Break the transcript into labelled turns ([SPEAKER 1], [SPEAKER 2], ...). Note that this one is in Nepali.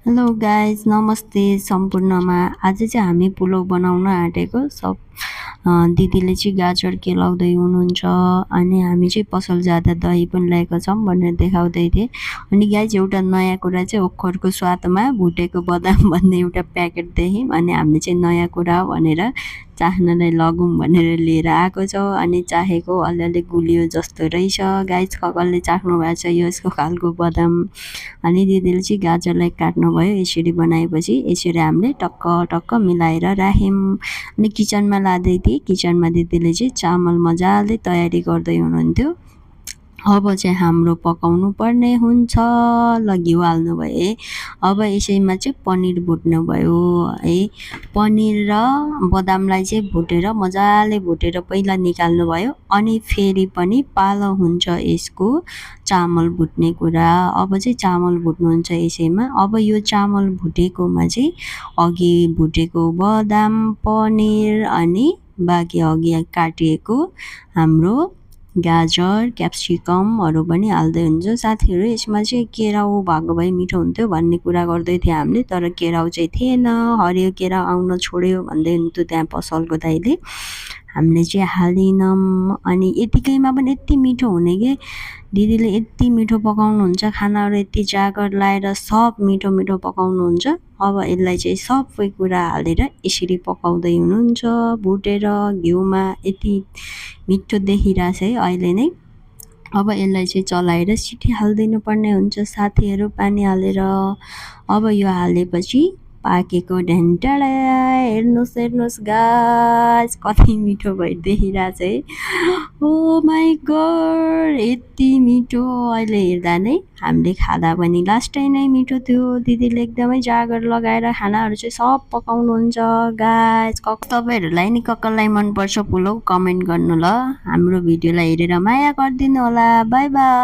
[SPEAKER 1] हेलो गाइज नमस्ते सम्पूर्णमा। आज चाहिँ हामी पुलाउ बनाउन आँटेको दिदीले चाहिँ गाजर केलाउँदै हुनुहुन्छ अनि हामी चाहिँ पसल जाँदा दही पनि ल्याएका छौँ भनेर देखाउँदै थिएँ। अनि गाइज एउटा नयाँ कुरा चाहिँ ओखरको स्वादमा भुटेको बदाम भन्ने एउटा प्याकेट देख्यौँ अनि हामीले चाहिँ नयाँ कुरा हो भनेर चाख्नलाई लगौँ भनेर लिएर आएको छौँ। अनि चाखेको अलिअलि गुलियो जस्तो रहेछ। गाइज कसले चाख्नु भएको छ यसको खालको बदाम। अनि दिदीले चाहिँ गाजरलाई काट्नुभयो। यसरी बनाएपछि यसरी हामीले टक्क टक्क मिलाएर राख्यौँ। अनि किचनमा लाँदै थिएँ। किचनमा दिदीले चाहिँ चामल मजाले तयारी गर्दै हुनुहुन्थ्यो। अब चाहिँ हाम्रो पकाउनु पर्ने हुन्छ। ल घिउ हाल्नुभयो है। अब यसैमा चाहिँ पनिर भुट्नुभयो है। पनिर र बदामलाई चाहिँ भुटेर मजाले भुटेर पहिला निकाल्नुभयो। अनि फेरि पनि पालो हुन्छ यसको चामल भुट्ने कुरा। अब चाहिँ चामल भुट्नुहुन्छ यसैमा। अब यो चामल भुटेकोमा चाहिँ अघि भुटेको बदाम पनिर अनि बाँकी अघि काटिएको हाम्रो गाजर क्याप्सिकमहरू पनि हाल्दै हुन्छ। साथीहरू यसमा चाहिँ केराउ भएको भए मिठो हुन्थ्यो भन्ने कुरा गर्दै थियो हामीले, तर केराउ चाहिँ थिएन। हरियो केराउ आउन छोड्यो भन्दै हुन्थ्यो त्यहाँ पसलको दाइले। हामीले चाहिँ हालिनौँ। अनि यतिकैमा पनि यति मिठो हुने कि दिदीले यति मिठो पकाउनुहुन्छ खानाहरू, यति जागर लाएर सब मिठो मिठो पकाउनुहुन्छ। अब यसलाई चाहिँ सबै कुरा हालेर यसरी पकाउँदै हुनुहुन्छ भुटेर घिउमा। यति मिठो देखिरहेछ है अहिले नै। अब यसलाई चाहिँ चलाएर सिटी हालिदिनु पर्ने हुन्छ साथीहरू पानी हालेर। अब यो हालेपछि पाकेको ढ्यान्टाडा हेर्नुहोस् गाइस कति मिठो भइदेखिरहेछ है। ओ माई गड यति मिठो। अहिले हेर्दा नै हामीले खाँदा पनि लास्टै नै मिठो थियो। दिदीले एकदमै जागर लगाएर खानाहरू चाहिँ सब पकाउनुहुन्छ गाइस। तपाईँहरूलाई नि कसलाई मनपर्छ पुलाउ कमेन्ट गर्नु ल। हाम्रो भिडियोलाई हेरेर माया गरिदिनु होला। By by.